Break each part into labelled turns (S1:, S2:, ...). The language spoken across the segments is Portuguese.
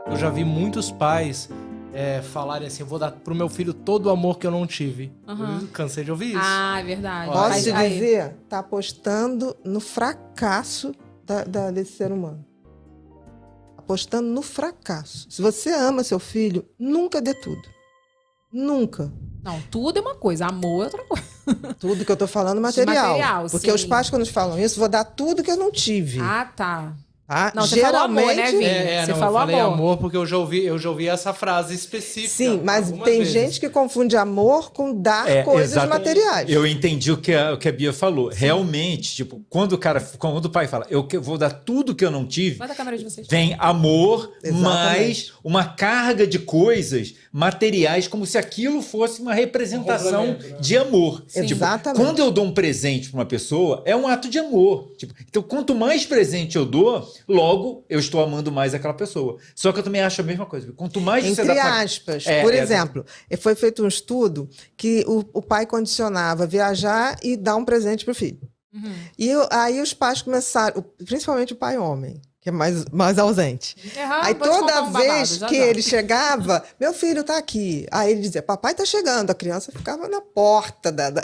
S1: Eu já vi muitos pais falarem assim, eu vou dar pro meu filho todo o amor que eu não tive. Eu cansei de ouvir isso.
S2: Ah, é verdade.
S3: Posso te dizer? Tá apostando no fracasso desse ser humano. Apostando no fracasso. Se você ama seu filho, nunca dê tudo. Nunca.
S2: Não, tudo é uma coisa, amor é outra coisa.
S3: Tudo que eu tô falando material. Porque
S2: sim.
S3: os pais, quando falam isso, vou dar tudo que eu não tive.
S2: Ah, tá.
S3: Tá?
S2: Não, você falou amor, né, Vini? Você falou
S1: eu falei
S2: amor.
S1: amor porque eu já ouvi essa frase específica.
S3: Sim, mas tem gente que confunde amor com dar coisas materiais.
S4: Eu entendi o que a Bia falou. Sim. Realmente, tipo, quando o pai fala, eu vou dar tudo que eu não tive,
S2: manda a câmera de vocês.
S4: Vem amor, mais uma carga de coisas materiais, como se aquilo fosse uma representação de amor.
S3: Tipo, exatamente.
S4: Quando eu dou um presente para uma pessoa, é um ato de amor. Tipo, então, quanto mais presente eu dou, logo eu estou amando mais aquela pessoa. Só que eu também acho a mesma coisa. Quanto mais você dá...
S3: Entre aspas. Por exemplo, foi feito um estudo que o pai condicionava viajar e dar um presente para o filho. E aí os pais começaram, principalmente o pai homem, que é mais ausente. Aí toda vez que ele chegava, meu filho tá aqui. Aí ele dizia, papai tá chegando. A criança ficava na porta da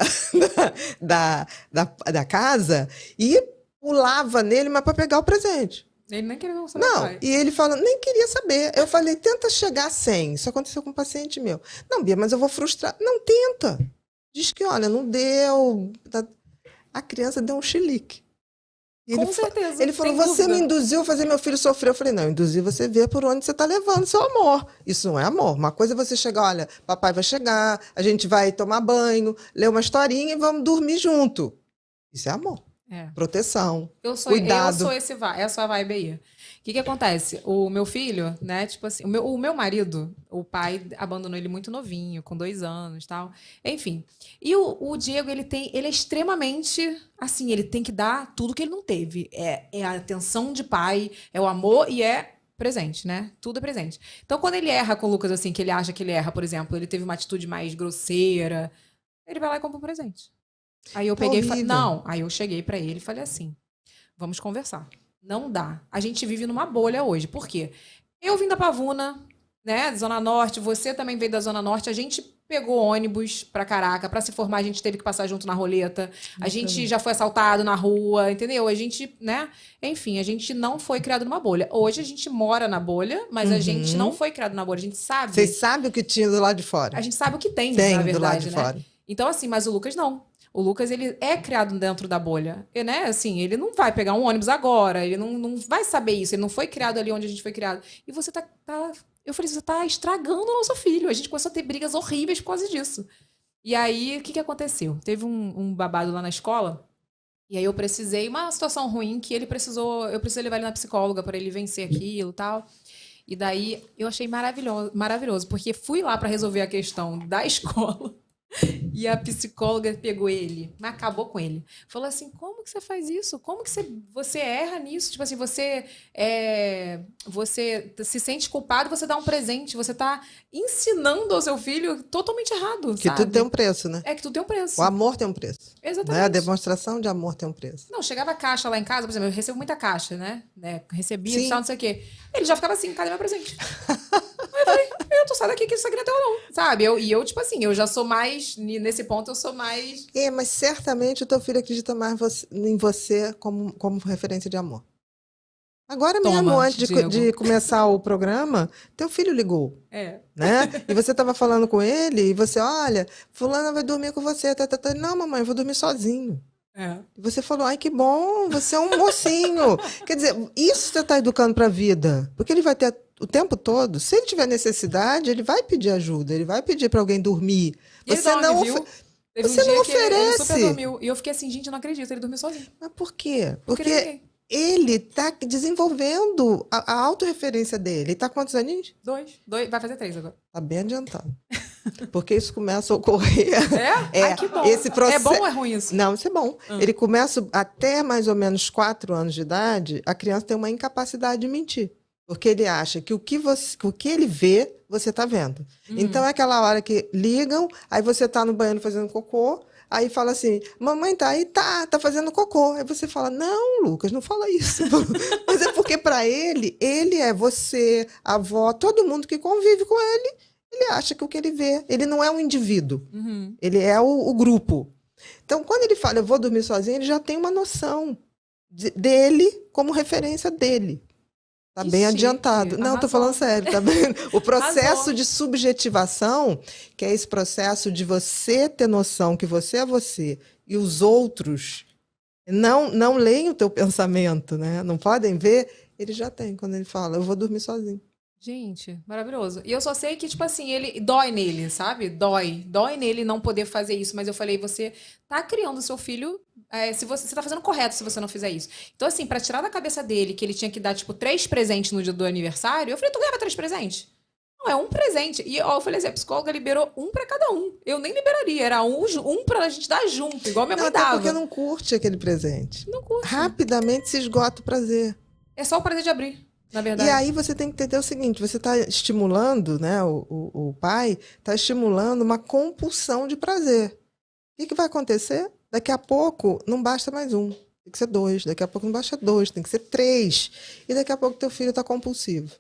S3: casa e pulava nele, mas para pegar o presente.
S2: Ele nem queria saber.
S3: Não, e ele falou, nem queria saber. Eu falei, tenta chegar sem. Isso aconteceu com um paciente meu. Não, Bia, mas eu vou frustrar. Não, tenta. Diz que, olha, não deu. A criança deu um chilique.
S2: Com certeza.
S3: Ele falou, você me induziu a fazer meu filho sofrer. Eu falei, não, induzir você vê por onde você está levando seu amor. Isso não é amor. Uma coisa é você chegar, olha, papai vai chegar, a gente vai tomar banho, ler uma historinha e vamos dormir junto. Isso é amor. Proteção, cuidado.
S2: Eu sou essa vibe aí. O que acontece? O meu filho, né, tipo assim, o meu marido, o pai abandonou ele muito novinho, com 2 anos e tal. Enfim. E o Diego, ele é extremamente, assim, ele tem que dar tudo que ele não teve. É a atenção de pai, é o amor e é presente, né? Tudo é presente. Então, quando ele erra com o Lucas, assim, que ele acha que ele erra, por exemplo, ele teve uma atitude mais grosseira, ele vai lá e compra um presente. Aí eu peguei aí eu cheguei pra ele e falei assim, vamos conversar. Não dá. A gente vive numa bolha hoje. Por quê? Eu vim da Pavuna, né, Zona Norte, você também veio da Zona Norte, a gente pegou ônibus pra caraca, pra se formar a gente teve que passar junto na roleta, a gente já foi assaltado na rua, entendeu? A gente, né, enfim, a gente não foi criado numa bolha. Hoje a gente mora na bolha, mas a gente não foi criado na bolha, a gente sabe.
S3: Vocês sabem o que tinha do lado de fora.
S2: A gente sabe o que tem na verdade,
S3: do lado de
S2: né?
S3: fora.
S2: Então, assim, mas o Lucas não. O Lucas, ele é criado dentro da bolha, né? Assim, ele não vai pegar um ônibus agora, ele não vai saber isso, ele não foi criado ali onde a gente foi criado. E você eu falei, você tá estragando o nosso filho. A gente começou a ter brigas horríveis por causa disso. E aí, o que aconteceu? Teve um babado lá na escola, e aí eu precisei, uma situação ruim que eu precisei levar ele na psicóloga para ele vencer aquilo e tal. E daí, eu achei maravilhoso, porque fui lá para resolver a questão da escola. E a psicóloga pegou ele, mas acabou com ele. Falou assim, como que você faz isso? Como que você erra nisso? Tipo assim, você se sente culpado, você dá um presente. Você tá ensinando ao seu filho totalmente errado,
S3: que
S2: sabe?
S3: tudo tem um preço, né?
S2: Que tudo tem um preço.
S3: O amor tem um preço.
S2: Exatamente.
S3: Né? A demonstração de amor tem um preço.
S2: Não, chegava a caixa lá em casa, por exemplo, eu recebo muita caixa, né? Recebia e tal, não sei o quê. Ele já ficava assim, cadê meu presente? Aí eu falei, eu tô saindo daqui que isso aqui não é teu não, sabe? Eu, tipo assim, eu já sou mais, nesse ponto eu sou mais...
S3: Mas certamente o teu filho acredita mais em você como referência de amor. Agora mesmo, antes de começar o programa, teu filho ligou. Né? E você estava falando com ele, e você, olha, fulana vai dormir com você. Não, mamãe, eu vou dormir sozinho. E você falou, ai, que bom, você é um mocinho. Quer dizer, isso você está educando para a vida. Porque ele vai ter o tempo todo, se ele tiver necessidade, ele vai pedir ajuda, ele vai pedir para alguém dormir. Você não oferece.
S2: Ele super dormiu. E eu fiquei assim, gente, eu não acredito, ele dormiu sozinho.
S3: Mas por quê? Porque ele está desenvolvendo a autorreferência dele. Ele está quantos aninhos?
S2: 2. Vai fazer 3 agora.
S3: Está bem adiantado. Porque isso começa a ocorrer.
S2: Ai, que bom.
S3: Esse processo...
S2: É bom ou é ruim isso?
S3: Não, isso é bom. Ele começa até mais ou menos 4 anos de idade, a criança tem uma incapacidade de mentir. Porque ele acha que o que ele vê, você está vendo. Então é aquela hora que ligam, aí você está no banheiro fazendo cocô, Aí fala assim, mamãe tá aí, tá fazendo cocô. Aí você fala, não, Lucas, não fala isso. Mas é porque para ele é você, a avó, todo mundo que convive com ele, ele acha que o que ele vê, ele não é um indivíduo, ele é o grupo. Então, quando ele fala, eu vou dormir sozinho, ele já tem uma noção dele como referência dele. Tá bem adiantado. Não, tô falando sério, tá vendo? O processo de subjetivação, que é esse processo de você ter noção que você é você e os outros não leem o teu pensamento, né? Não podem ver, ele já tem quando ele fala, eu vou dormir sozinho.
S2: Gente, maravilhoso. E eu só sei que, tipo assim, ele dói nele, sabe? Dói nele não poder fazer isso. Mas eu falei, você tá criando seu filho, se você tá fazendo correto se você não fizer isso. Então, assim, pra tirar da cabeça dele que ele tinha que dar, tipo, 3 presentes no dia do aniversário, eu falei, tu ganhava 3 presentes? Não, é um presente. E ó, eu falei assim, a psicóloga liberou um pra cada um. Eu nem liberaria, era um pra gente dar junto, igual minha mãe dava.
S3: Até porque não curte aquele presente.
S2: Não curte.
S3: Rapidamente se esgota o prazer.
S2: É só o prazer de abrir. Na verdade.
S3: E aí você tem que entender o seguinte, você está estimulando, né, o pai está estimulando uma compulsão de prazer. O que vai acontecer? Daqui a pouco não basta mais um, tem que ser 2, daqui a pouco não basta 2, tem que ser 3. E daqui a pouco teu filho está compulsivo.